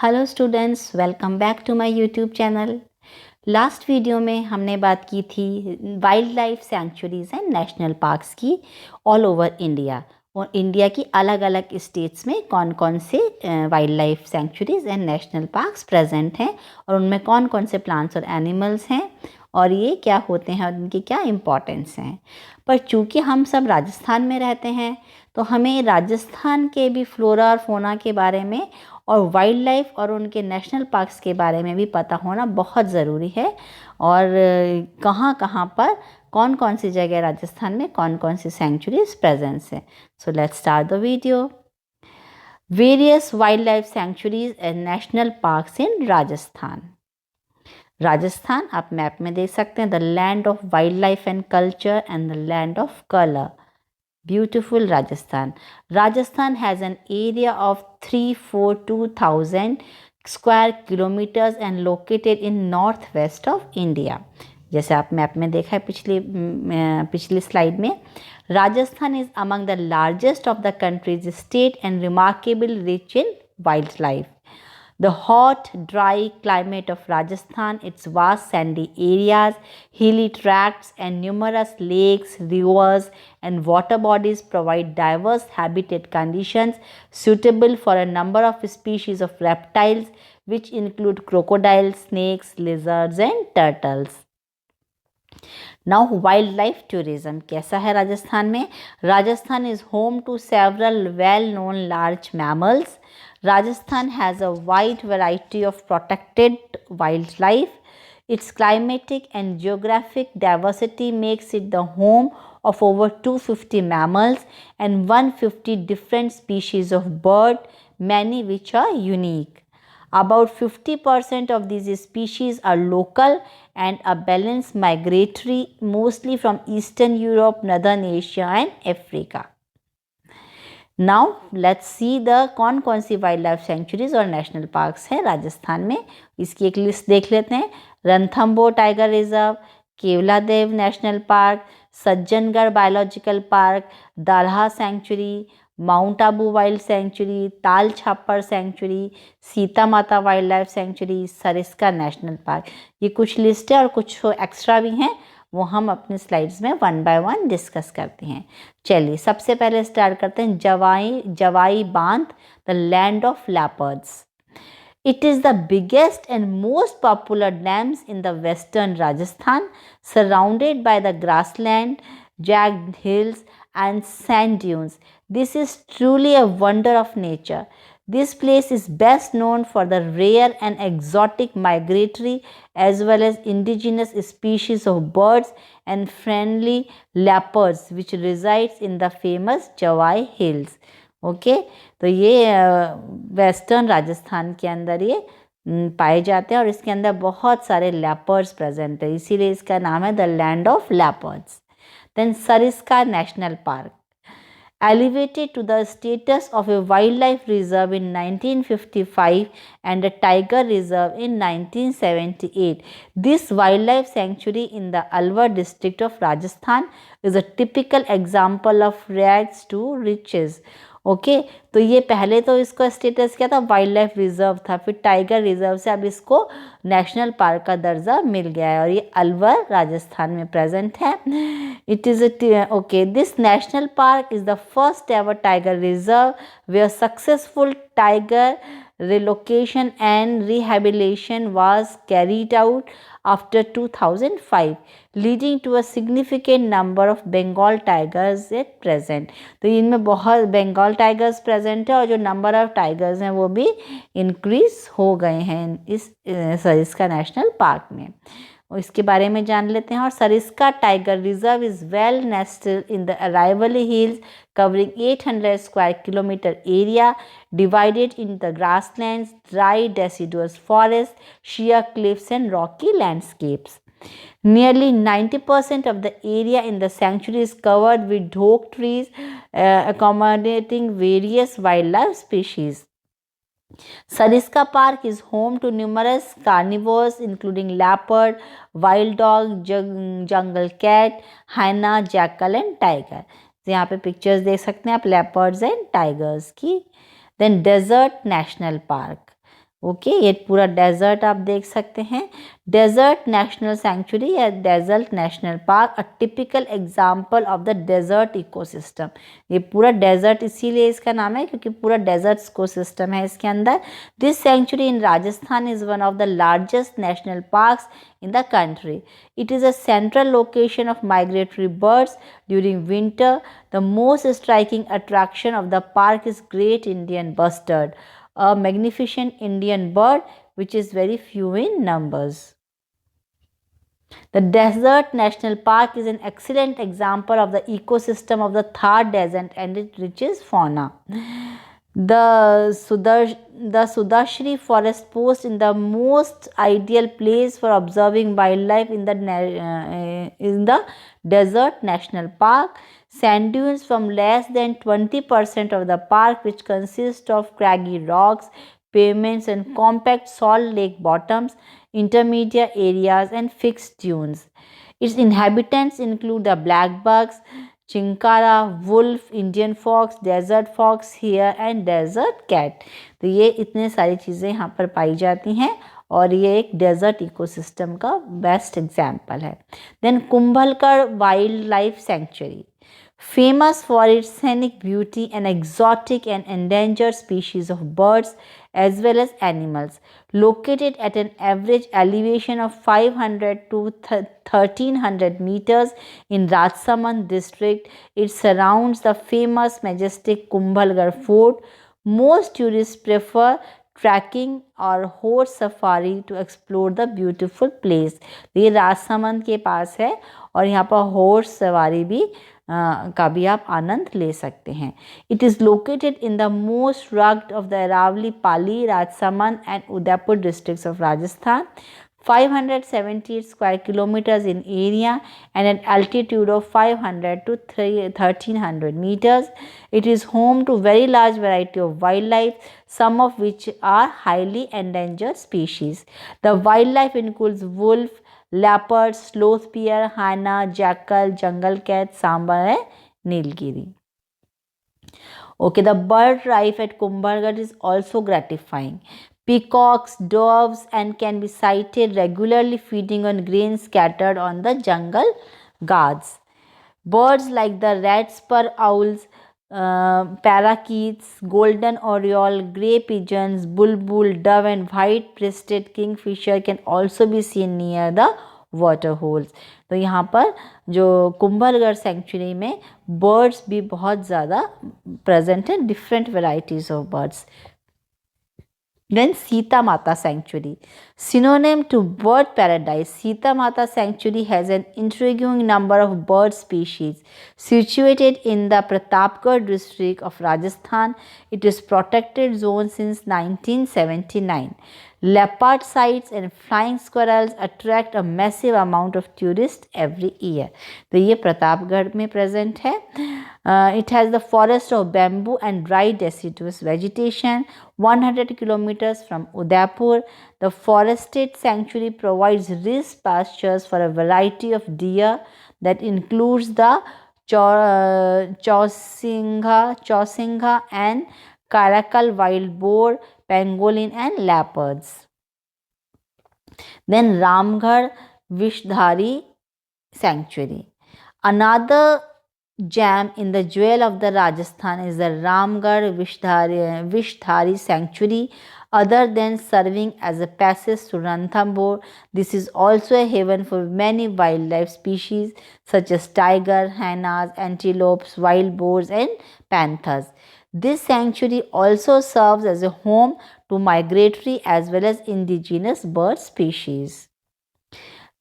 Hello students, welcome back to my YouTube channel. Last video में हमने बात की थी wild life sanctuaries and national parks की ऑल ओवर इंडिया, और इंडिया की अलग अलग स्टेट्स में कौन कौन से wild life sanctuaries and national parks present हैं और उनमें कौन कौन से प्लांट्स और एनिमल्स हैं और ये क्या होते हैं और इनकी क्या इम्पोर्टेंस हैं। पर चूँकि हम सब राजस्थान में रहते हैं तो हमें राजस्थान के भी फ्लोरा और फोना के बारे में और वाइल्ड लाइफ और उनके नेशनल पार्क्स के बारे में भी पता होना बहुत ज़रूरी है। और कहाँ कहाँ पर कौन कौन सी जगह राजस्थान में कौन कौन सी सेंचुरीज प्रेजेंस है। So let's start the video. Various wild life centuries and national parks इन राजस्थान। राजस्थान आप मैप में देख सकते हैं, the land of wild life and culture and the land of colour. Beautiful Rajasthan. Rajasthan has an area of 342,000 square kilometers and located in northwest of India. जैसे आप map में देखा है पिछली स्लाइड में, Rajasthan is among the largest of the countries state and remarkable rich in wild life. The hot, dry climate of Rajasthan, its vast sandy areas, hilly tracts, and numerous lakes, rivers, and water bodies provide diverse habitat conditions suitable for a number of species of reptiles, which include crocodiles, snakes, lizards, and turtles. Now, wildlife tourism कैसा है राजस्थान में? Rajasthan is home to several well-known large mammals. Rajasthan has a wide variety of protected wildlife. Its climatic and geographic diversity makes it the home of over 250 mammals and 150 different species of bird, many which are unique. About 50% of these species are local and a balanced migratory, mostly from Eastern Europe, Northern Asia and Africa. Now let's see the कौन कौन सी wild life sanctuaries और national parks हैं राजस्थान में। इसकी एक list देख लेते हैं। Ranthambore tiger reserve, Keoladeo national park, Sajjangarh biological park, Darrah sanctuary, mount Abu wild sanctuary, Tal Chhapar sanctuary, Sita Mata wild life sanctuary, Sariska national park. ये कुछ लिस्ट है और कुछ एक्स्ट्रा भी हैं, वो हम अपने स्लाइड्स में वन बाय वन डिस्कस करते हैं। चलिए सबसे पहले स्टार्ट करते हैं जवाई बांध, the land of leopards. It is the biggest and most popular dams in the western Rajasthan, surrounded by the grassland, jagged hills and sand dunes. This is truly a wonder of nature. This place is best known for the rare and exotic migratory as well as indigenous species of birds and friendly leopards which resides in the famous Jawai Hills. Okay तो ये western Rajasthan के अंदर ये पाए जाते हैं और इसके अंदर बहुत सारे लेपर्ड्स प्रेजेंट है, इसीलिए इसका नाम है the land of leopards. Then Sariska national park, elevated to the status of a wildlife reserve in 1955 and a tiger reserve in 1978. This wildlife sanctuary in the Alwar district of Rajasthan is a typical example of rags to riches. Okay तो ये पहले तो इसका status क्या था, wild life reserve था, फिर tiger reserve से अब इसको नेशनल पार्क का दर्जा मिल गया है और ये अलवर राजस्थान में प्रेजेंट है. It is okay this national park is the first ever tiger reserve where successful tiger relocation and rehabilitation was carried out after 2005, leading to a significant number of Bengal tigers at present. तो इनमें बहुत Bengal tigers present है और जो number of tigers हैं वो भी increase हो गए हैं इस सरिस्का नेशनल पार्क में. और इसके बारे में जान लेते हैं. और Sariska tiger reserve is well nested in the Aravalli hills covering 800 square kilometer area divided into the grasslands, dry deciduous forests, sheer cliffs and rocky landscapes. Nearly 90% of the area in the sanctuary is covered with oak trees, accommodating various wildlife species. Sariska Park is home to numerous carnivores including leopard, wild dog, jungle cat, hyena, jackal and tiger. यहाँ पे pictures देख सकते हैं आप leopards and tigers की. Then desert national park, okay, ये पूरा desert आप देख सकते हैं। डेजर्ट नेशनल सेंचुरी या desert national park, a typical example of the desert ecosystem. ये पूरा डेजर्ट इसीलिए इसका नाम है क्योंकि पूरा डेजर्ट इकोसिस्टम है इसके अंदर। This sanctuary in Rajasthan is one of the largest national parks in the country. It is a central location of migratory birds during winter. The most striking attraction of the park is Great Indian Bustard, a magnificent Indian bird which is very few in numbers. The Desert National Park is an excellent example of the ecosystem of the Thar Desert and its rich fauna. The Sudashri forest post in the most ideal place for observing wildlife in the Desert National Park. Sand dunes from less than 20% of the park, which consist of craggy rocks, pavements, and compact salt lake bottoms, intermediate areas, and fixed dunes. Its inhabitants include the blackbucks, chinkara, wolf, Indian fox, desert fox, hare and desert cat. तो ये इतने सारी चीज़ें यहाँ पर पाई जाती हैं और ये एक डेजर्ट इकोसिस्टम का बेस्ट एग्जाम्पल है। Then Kumbhalgarh wild life sanctuary, famous for its scenic beauty and exotic and endangered species of birds as well as animals. Located at an average elevation of 500 to 1300 meters in Rajsamand district, it surrounds the famous majestic Kumbhalgarh fort. Most tourists prefer trekking और horse safari to explore the beautiful place. ये राजसमंद के पास है और यहाँ पर horse सवारी भी का भी आप आनंद ले सकते हैं। It is located in the most rugged of the Aravalli, Pali, Rajsamand and Udaipur districts of Rajasthan. 578 square kilometers in area and an altitude of 500 to 1300 meters. It is home to very large variety of wildlife, some of which are highly endangered species. The wildlife includes wolf, leopard, sloth bear, hyena, jackal, jungle cat, sambar and nilgiri. Okay, the bird life at Kumbhalgarh is also gratifying. Peacocks, doves, and can be sighted regularly feeding on grain scattered on the jungle guards. Birds like the red spur owls, parakeets, golden oriole, grey pigeons, bulbul, dove, and white-breasted kingfisher can also be seen near the water holes. तो यहाँ पर जो Kumbhalgarh century में birds भी बहुत ज़्यादा present हैं, different varieties of birds. Then Sita Mata Sanctuary, synonym to bird paradise. Sita Mata Sanctuary has an intriguing number of bird species. Situated in the Pratapgarh district of Rajasthan, it is protected zone since 1979. Leopard sites and flying squirrels attract a massive amount of tourists every year. तो ये प्रतापगढ़ में present है. It has the forest of bamboo and dry deciduous vegetation. 100 kilometers from Udaipur, the forested sanctuary provides rich pastures for a variety of deer that includes the Chausinga and Karakal wild boar, pangolin and leopards. Then Ramgarh Vishdhari Sanctuary. Another gem in the jewel of the Rajasthan is the Ramgarh Vishdhari Sanctuary. Other than serving as a passage to Ranthambore, this is also a haven for many wildlife species such as tiger, hyenas, antelopes, wild boars and panthers. This sanctuary also serves as a home to migratory as well as indigenous bird species.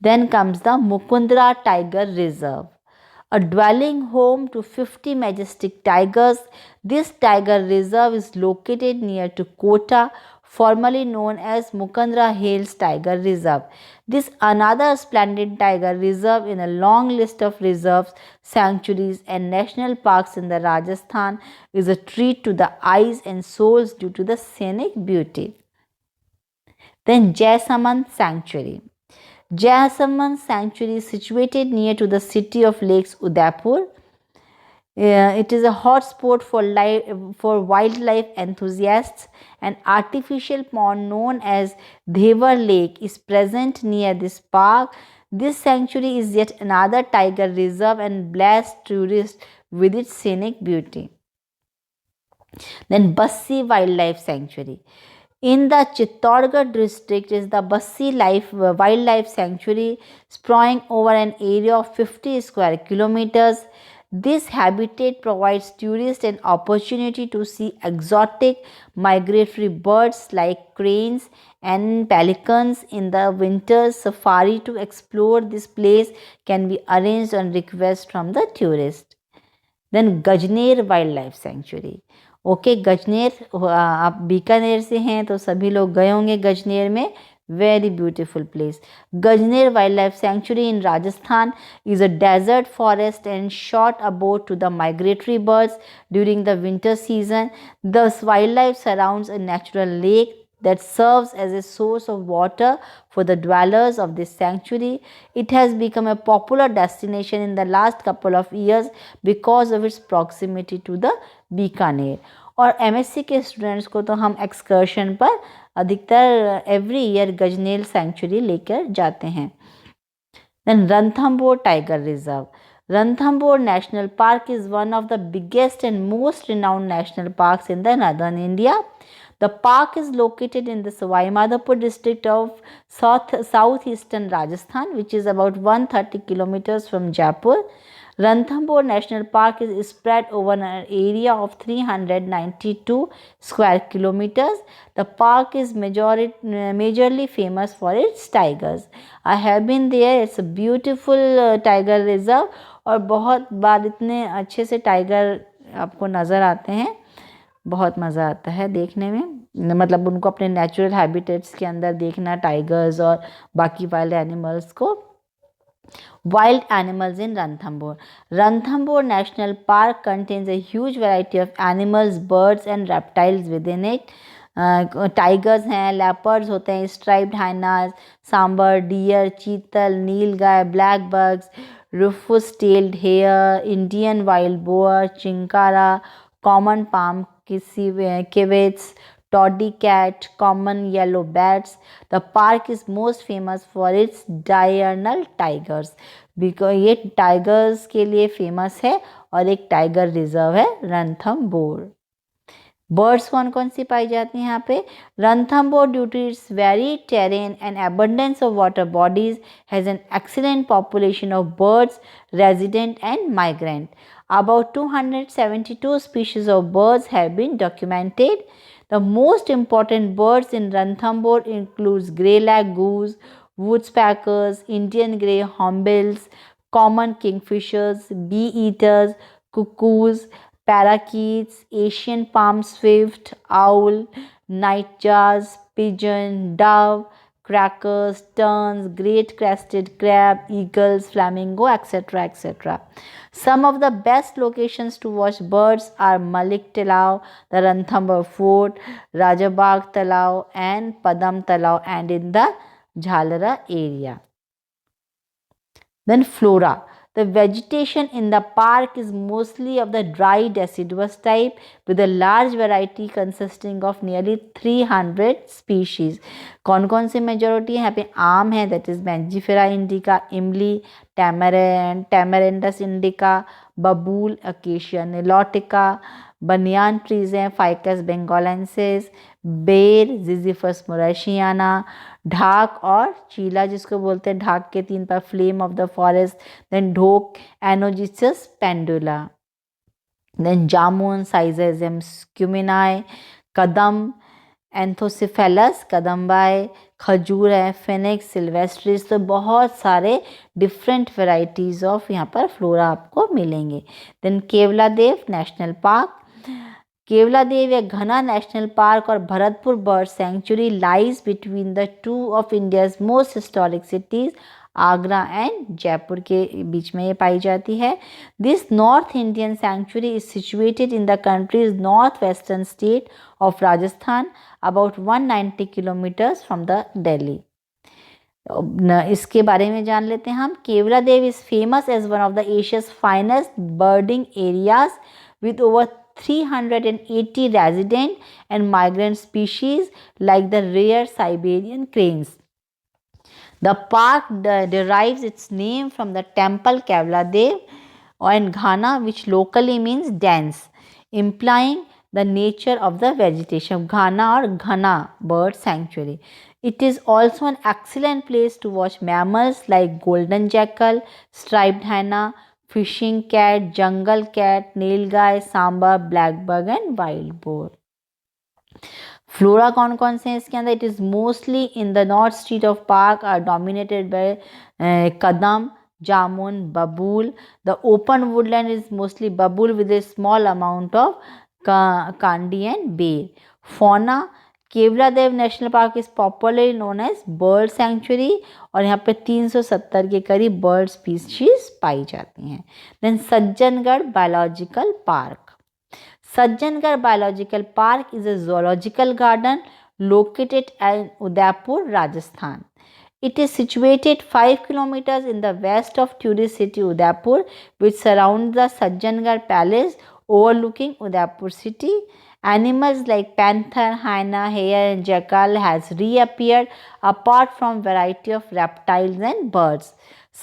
Then comes the Mukundra Tiger Reserve, a dwelling home to 50 majestic tigers. This tiger reserve is located near to Kota, formerly known as Mukundra Hills Tiger Reserve. This another splendid tiger reserve in a long list of reserves, sanctuaries and national parks in the Rajasthan is a treat to the eyes and souls due to the scenic beauty. Then Jaisamand Sanctuary. Jaisamand Sanctuary is situated near to the city of Lakes Udaipur. It is a hotspot for wildlife enthusiasts. An artificial pond known as Devar Lake is present near this park. This sanctuary is yet another tiger reserve and blasts tourists with its scenic beauty. Then Bassi Wildlife Sanctuary. In the Chittorgarh district is the Bassi Wildlife Sanctuary, spreading over an area of 50 square kilometers. This habitat provides tourists an opportunity to see exotic migratory birds like cranes and pelicans. In the winter safari to explore this place can be arranged on request from the tourist. Then Gajner Wildlife Sanctuary. Okay Gajner, आप बीकानेर से हैं तो सभी लोग गए होंगे गजनेर में. Very beautiful place. Gajner wild life century in Rajasthan is a desert forest and short abode to the migratory birds during the winter season. Thus, wildlife surrounds a natural lake that serves as a source of water for the dwellers of this sanctuary. It has become a popular destination in the last couple of years because of its proximity to the Bikaner. और MSc के students को तो हम excursion पर अधिकतर every year Gajner century लेकर जाते हैं. Then Ranthambore tiger reserve. Ranthambore National Park is one of the biggest and most renowned national parks in the northern India. The park is located in the Savai Madhopur district of southeastern Rajasthan, which is about 130 kilometers from Jaipur. Ranthambore National Park is spread over an area of 392 square kilometers. The park is majorly famous for its tigers. I have been there. It's a beautiful tiger reserve. और बहुत बार इतने अच्छे से tiger आपको नज़र आते हैं, बहुत मज़ा आता है देखने में. मतलब उनको अपने नेचुरल हैबिटेट्स के अंदर देखना, टाइगर्स और बाकी वाइल्ड एनिमल्स को. Wild animals in Ranthambore. Ranthambore National Park contains a huge variety of animals, birds and reptiles within it. Tigers हैं, लेपर्ड्स होते हैं, striped hyenas, sambar, deer, chital, nilgai, black bugs, rufous tailed hare, Indian wild boar, chinkara, common palm civets, tawny cat, common yellow bats. The park is most famous for its diurnal tigers. Because ये tigers के लिए famous है और एक tiger reserve है Ranthambore. Birds कौन कौन सी पाई जाती हैं यहाँ पे? Ranthambore due to its very terrain and abundance of water bodies has an excellent population of birds, resident and migrant. About 272 species of birds have been documented. The most important birds in Ranthambore includes grey-lag goose, woodpeckers, Indian grey hornbills, common kingfishers, bee-eaters, cuckoos, parakeets, Asian palm swift, owl, nightjars, pigeon, dove, crackers, terns, great crested crab, eagles, flamingo, etc. etc. Some of the best locations to watch birds are Malik Talao, the Ranthambore Fort, Rajabagh Talao and Padam Talao, and in the Jhalara area. Then flora. The vegetation in the park is mostly of the dry deciduous type with a large variety consisting of nearly 300 species. कौन कौन से majority है यहाँ पे? आम है, that is Mangifera indica, इमली, टैमरेंडस indica, बबूल, अकेशिया निलोटिका, बनियान ट्रीज हैं, फाइकस बेंगोलेंसिस, बेर, जिजिफस मोरेशियाना, ढाक और चीला जिसको बोलते हैं ढाक के 3 पर, flame of the forest, then dhok, Anogeissus pendula, then jamun, Syzygium cumini, kadam, Anthocephalus cadamba, khajur है, फिनिक्स, सिल्वेस्ट्रिस. तो बहुत सारे डिफरेंट वेराइटीज़ ऑफ यहाँ पर फ्लोरा आपको मिलेंगे. Then Keoladeo national park. Keoladeo या घना नेशनल पार्क और Bharatpur bird sanctuary lies between the two of India's most historic cities, Agra and Jaipur के बीच में ये पाई जाती है. This north Indian sanctuary is situated in the country's north western state of Rajasthan, about 190 kilometres from the Delhi. इसके बारे में जान लेते हैं हम। Keoladeo is famous as one of the Asia's finest birding areas with over 380 resident and migrant species like the rare Siberian cranes. The park derives its name from the temple Kevladev in Ghana, which locally means dense, implying the nature of the vegetation. Ghana or Ghana bird sanctuary. It is also an excellent place to watch mammals like golden jackal, striped hyena, fishing cat, jungle cat, nilgai, sambar, black bug and wild boar. Flora कौन कौन से हैं इसके अंदर? It is mostly in the north street of park are dominated by kadam, jamun, babul. The open woodland is mostly babul with a small amount of kandi and ber. Fauna, Keoladeo national park is popularly known as bird sanctuary और यहाँ पे 370 के करीब bird species पाई जाती हैं. Then Sajjangarh biological park. Sajjangarh Biological Park is a zoological garden located in Udaipur, Rajasthan. It is situated 5 kilometers in the west of tourist city Udaipur, which surrounds the Sajjangarh Palace overlooking Udaipur city. Animals like panther, hyena, hare and jackal has reappeared apart from variety of reptiles and birds.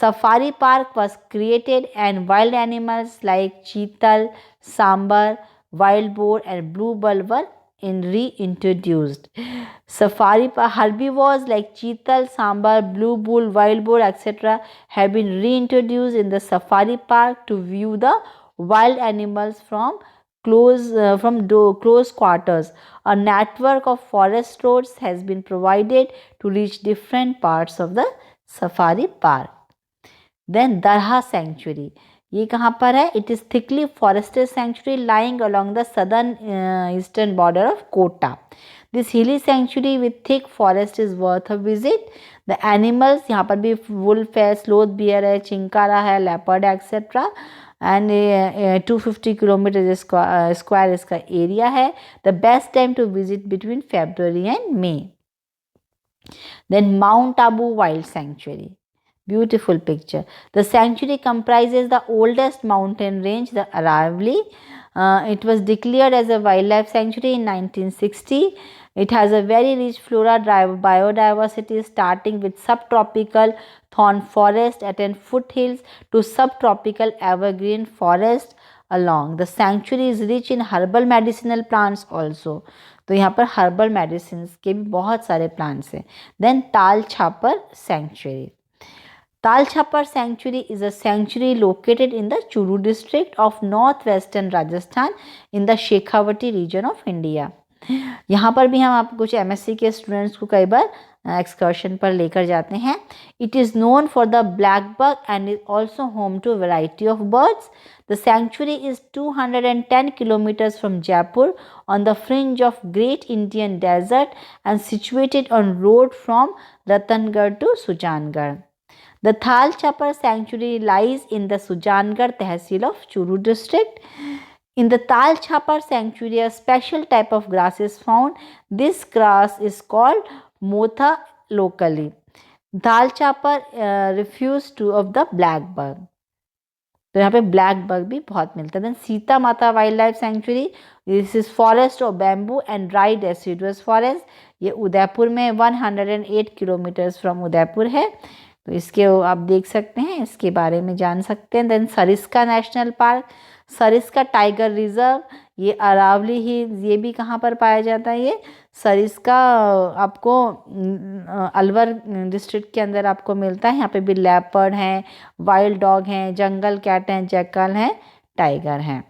Safari Park was created and wild animals like cheetal, sambar, wild boar and blue bull were reintroduced. Safari herbivores like cheetal, sambar, blue bull, wild boar, etc. have been reintroduced in the safari park to view the wild animals from close quarters. A network of forest roads has been provided to reach different parts of the safari park. Then Darha Sanctuary. ये कहाँ पर है? It is thickly forested sanctuary lying along the southern eastern border of Kota. This hilly sanctuary with thick forest is worth a visit. The animals, यहाँ पर भी wolf है, sloth beer है, चिंकारा है, leopard etcetera. And 250 kilometre square इसका area है. The best time to visit between February and May. Then Mount Abu Wild Sanctuary. Beautiful picture. The sanctuary comprises the oldest mountain range, the Aravalli. It was declared as a wildlife sanctuary in 1960. It has a very rich flora biodiversity starting with subtropical thorn forest at foothills to subtropical evergreen forest along. The sanctuary is rich in herbal medicinal plants also. तो यहाँ पर herbal medicine के भी बहुत सारे plants हैं. Then ताल Chhapar century. Tal Chhapar Sanctuary is a sanctuary located in the Churu district of northwestern Rajasthan in the Shekhawati region of India. यहाँ पर भी हम आप कुछ MSc के स्टूडेंट्स को कई बार एक्सकर्शन पर लेकर जाते हैं. It is known for the black bug and is also home to a variety of birds. The sanctuary is 210 kilometers from Jaipur on the fringe of Great Indian Desert and situated on road from Ratangarh to Sujangarh. The Thal Chhapar Sanctuary lies in the Sujangarh Tehsil of Churu district. In the Tal Chhapar Sanctuary, a special type of grass is found. This grass is called motha locally. Tal Chhapar refuse to of the black bug. तो यहाँ पे black bug भी बहुत मिलता है. Then Sita Mata wild life century. This is forest of bamboo and dry deciduous forest. ये उदयपुर में 108 kilometres from Udaipur है. तो इसके आप देख सकते हैं, इसके बारे में जान सकते हैं. Then Sariska national park. Sariska tiger reserve, ये अरावली ही, ये भी कहाँ पर पाया जाता है? ये सरिस्का आपको अलवर डिस्ट्रिक्ट के अंदर आपको मिलता है. यहाँ पे भी लेपर्ड हैं, वाइल्ड डॉग हैं, जंगल कैट हैं, जैकल हैं, टाइगर हैं.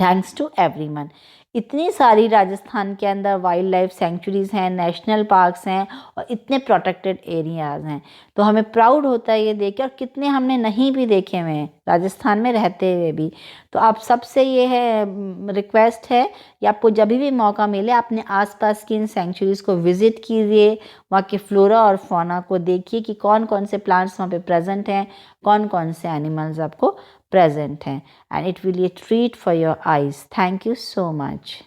Thanks to everyone. इतनी सारी राजस्थान के अंदर वाइल्ड लाइफ सेंचुरीज़ हैं, नेशनल पार्क्स हैं और इतने प्रोटेक्टेड एरियाज़ हैं. तो हमें प्राउड होता है ये देख के, और कितने हमने नहीं भी देखे हुए हैं राजस्थान में रहते हुए भी. तो आप सबसे ये है रिक्वेस्ट है कि आपको जब भी मौका मिले अपने आसपास की इन सेंचुरीज़ को विज़िट कीजिए, वहाँ के फ्लोरा और फौना को देखिए कि कौन कौन से प्लांट्स वहाँ पे प्रेजेंट हैं, कौन कौन से एनिमल्स आपको प्रेजेंट हैं. And it will be a treat for your eyes. Thank you so much.